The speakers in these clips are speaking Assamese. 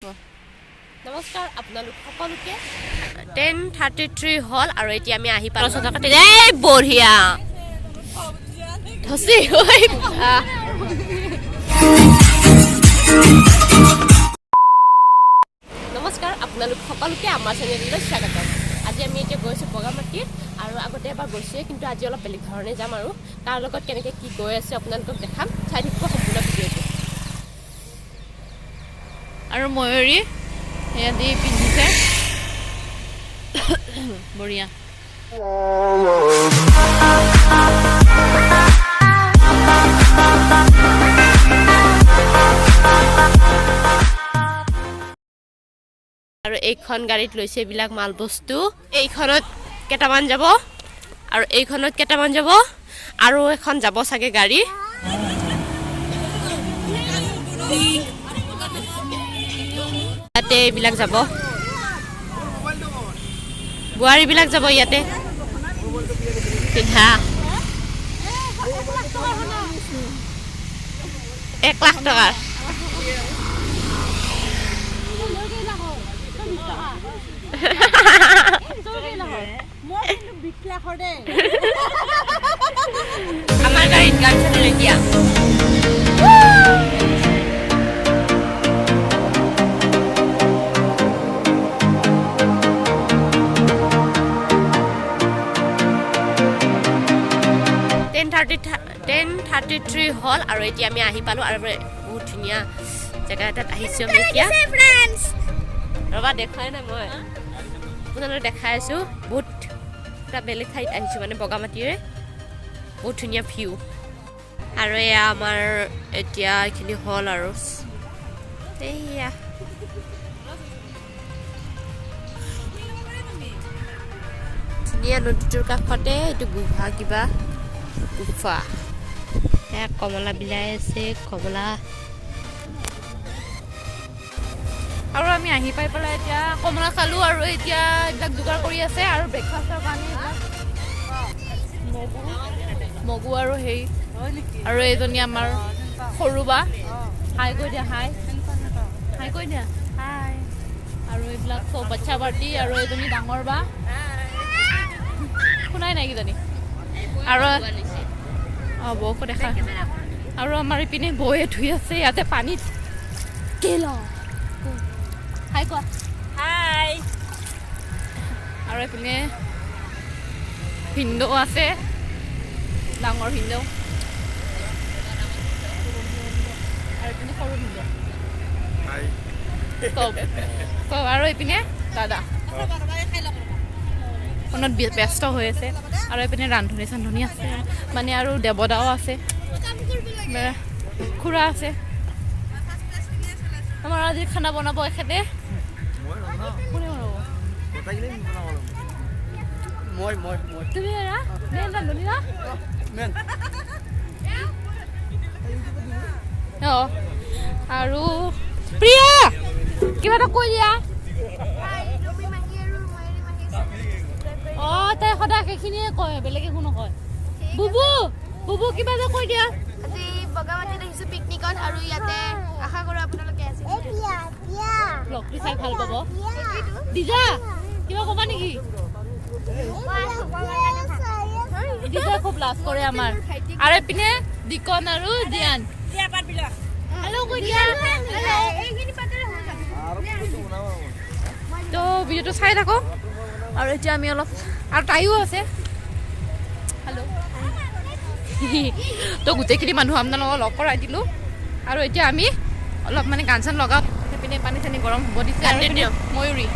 নমস্কাৰ আপোনালোক সকলোকে 10:33 হল আৰু এতিয়া আমি আহি পালো সজাকাতে এই বঢ়িয়া ধসি হৈ নমস্কাৰ আপোনালোক সকলোকে আমাৰ চেনেললৈ স্বাগতম আজি আমি এতিয়া গৈছো বগামাটিত আৰু আগতে এবাৰ গৈছে কিন্তু আজি অলপ বেলেগ ধৰণে যাম আৰু তাৰ লগত কেনেকৈ কি গৈ আছে আপোনালোকক দেখাম চাই থাকিব সম্পূৰ্ণ ভিডিঅ'টো আৰু ময়ূৰী এয়া দি পিন্ধিছে বঢ়িয়া আৰু এইখন গাড়ীত লৈছে এইবিলাক মাল বস্তু এইখনত কেটামান যাব আৰু এইখনত কেটামান যাব আৰু এখন যাব চাগে গাড়ী ইয়াতে এইবিলাক যাব বোৱাৰীবিলাক যাব ইয়াতে পিন্ধা 1 লাখ টকাৰ আমাৰ গাড়ীত গান চলিলে এতিয়া $10:33 হল আৰু এতিয়া আমি আহি পালো আৰু বহুত ধুনীয়া জেগা এটাত আহিছো আমি এতিয়া ৰবা দেখাই নাই মই আপোনালোকক দেখাই আছো বহুত এটা বেলেগ ঠাইত আহিছো মানে বগামাটিৰে বহুত ধুনীয়া ভিউ আৰু এয়া আমাৰ এতিয়া এইখিনি হল আৰু এইয়া ধুনীয়া নদীটোৰ কাষতে এইটো গুহা কিবা গুফা এয়া কমলা বিলাই আছে কমলা আৰু আমি আহি পাই পেলাই এতিয়া কমলা খালো আৰু এতিয়া এইবিলাক যোগাৰ কৰি আছে আৰু ব্ৰেকফাষ্টৰ কাৰণে মগু আৰু হেৰি আৰু এইজনী আমাৰ সৰু বা হাই কৈ দিয়া হাই কৈ দিয়া হাই আৰু এইবিলাক চব বাচ্ছা পাৰ্টি আৰু এইজনী ডাঙৰ বা শুনাই নাই কিজানি আৰু বৌকো দেখা আৰু আমাৰ ইপিনে বৌয়ে ধুই আছে ইয়াতে পানীত হাই কোৱা হাই আৰু এইপিনে ভিনদেউ আছে ডাঙৰ ভিনদেউ আৰু এইপিনে সৰু ভিনদেউ চব আৰু এইপিনে দাদা ফোনত ব্যস্ত হৈ আছে আৰু এইপিনে ৰান্ধনি চান্ধনি আছে মানে আৰু দেৱদাও আছে খুৰা আছে আমাৰ আজি খানা বনাব এখেতে তুমি ৰান্ধনি না আৰু প্ৰিয়া কিবা এটা কৈ দিয়া তাই সদায় সেইখিনিয়ে কয় বেলেগ একো নকয় বুবু বুবু কিবা এটা কৈ দিয়া আজি বগামাটিত আহিছো পিকনিকত আৰু ইয়াতে আশা কৰো আপোনালোকে আছে ব্লগটো চাই ভাল পাব দিজা কিবা ক'বা নেকি দিজা খুব লাজ কৰে আমাৰ আৰু এইপিনে দিকন আৰু দিয়ান হেল্ল' কৈ দিয়া তো ভিডিঅ'টো চাই থাকো আৰু এতিয়া আমি অলপ আৰু তাইও আছে হেল্ল' তো গোটেইখিনি মানুহ আপোনালোকক লগ কৰাই দিলোঁ আৰু এতিয়া আমি অলপ মানে গান চান লগাওঁ সেইপিনে পানী চানী গৰম হ'ব দিছে আৰু ময়ূৰী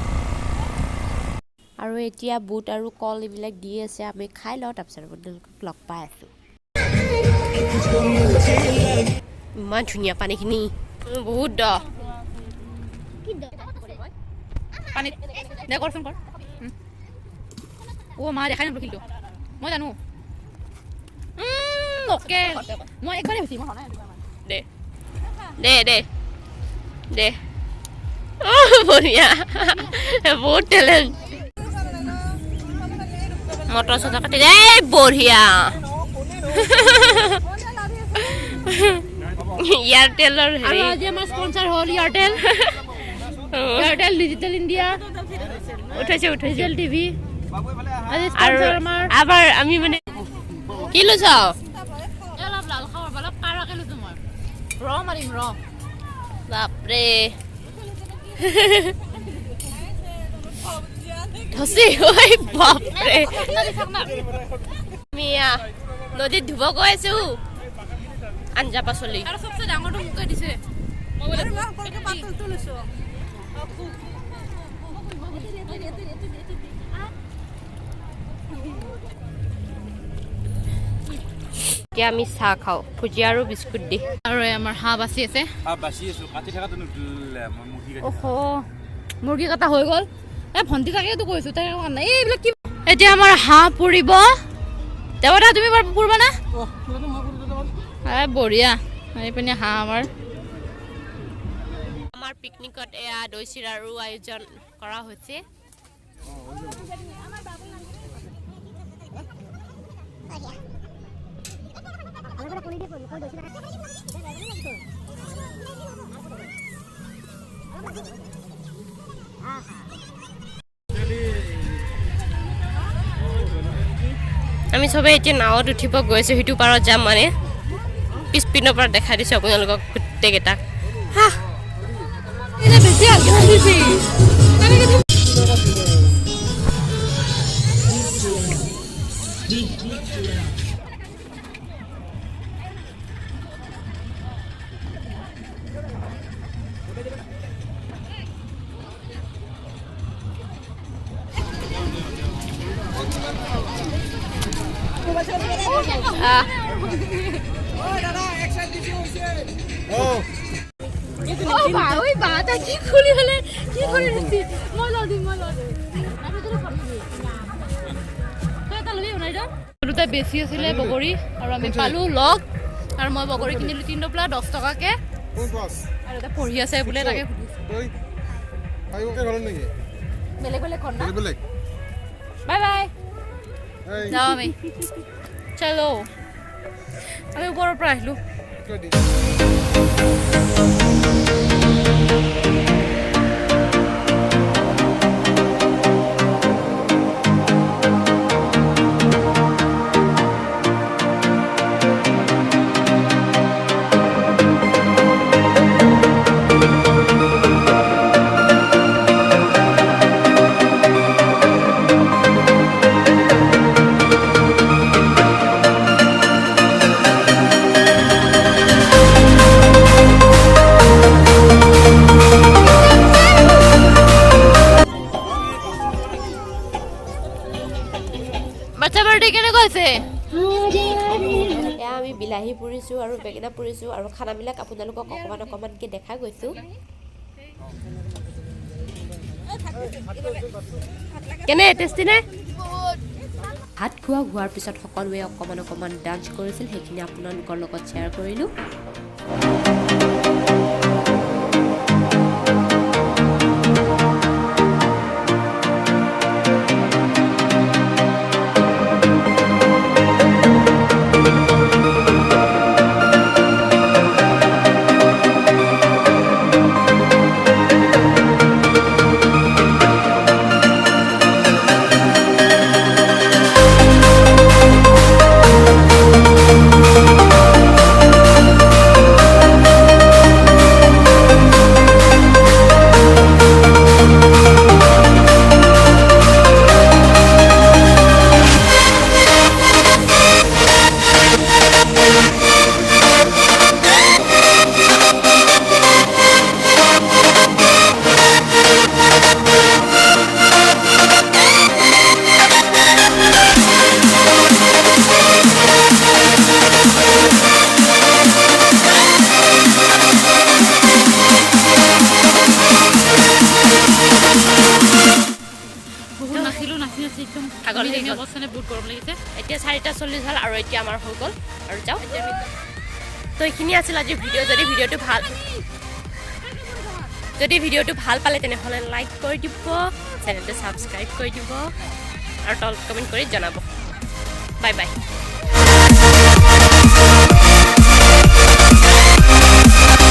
আৰু এতিয়া বুট আৰু কল এইবিলাক দি আছে আমি খাই লওঁ তাৰপিছত আপোনালোকক লগ পাই আছোঁ ইমান ধুনীয়া পানীখিনি বহুত দ পানীত দে কৰচোন কৰ মা দেখাই নাপালোঁ কিন্তু মই জানো অ'কে মই একবাৰেই হৈছি মই দে দে দে দে বঢ়িয়া বহুত টেলেণ্ট মটৰ চটৰ কাটি দে বঢ়িয়া এয়াৰটেলৰ হেৰি আজি আমাৰ স্পন্সৰ হ'ল এয়াৰটেল এয়াৰটেল ডিজিটেল ইণ্ডিয়া উঠাইছে ডিজিটেল টিভি আৰু আবাৰ আমি মানে কি লৈছ অলপ লাল খাব অলপ কাৰাকে লৈছো মই মাৰিম বাপৰে ধচি ঐ বাপৰে আমি নদীত ধুব গৈ আছো আঞ্জা পাচলি আৰু সবচে ডাঙৰটো মোক কৈ দিছে এতিয়া আমি চাহ খাওঁ ভুজিয়া আৰু বিস্কুট দি আৰু আমাৰ হাঁহ বাচি আছে মুৰ্গী কটা হৈ গ'ল ভণ্টি তাকেতো কৈছো তাই এইবিলাক কি এতিয়া আমাৰ হাঁহ পুৰিব দেৱতা তুমি পুৰিবা না বঢ়িয়া এইপিনে হাঁহ আমাৰ পিকনিকত এয়া দৈ চিৰাৰো আয়োজন কৰা হৈছে আমি সবে এতিয়া নাৱত উঠিব গৈছো সিটো পাৰত যাম মানে পিছপিনৰ পৰা দেখাই দিছো আপোনালোকক গোটেইকেইটাক বেছি আছিলে বগৰী আৰু আমি পালো লগ আৰু মই বগৰী কিনিলো 3 টোপলা 10 টকাকে আৰু এটা পঢ়ি আছে বোলে তাকে বেলেগ বেলেগ বাই বাই যাও আমি চলো আমি ওপৰৰ পৰা আহিলো আমি বিলাহী পুৰিছো আৰু বেঙেনা পুৰিছো আৰু খানাবিলাক আপোনালোকক অকমানকে দেখা গৈছো কেনে টেষ্টি নে ভাত খোৱা হোৱাৰ পিছত সকলোৱে অকমান ডান্স কৰিছিল সেইখিনি আপোনালোকৰ লগত শ্বেয়াৰ কৰিলো এতিয়া 4:40 হ'ল আৰু এতিয়া আমাৰ হৈ গ'ল আৰু যাও তো এইখিনি আছিল আজি ভিডিও যদি ভিডিওটো ভাল পালে তেনেহ'লে লাইক কৰি দিব চেনেলটো সাবস্ক্ৰাইব কৰি দিব আৰু তলত কমেন্ট কৰি জনাব বাই বাই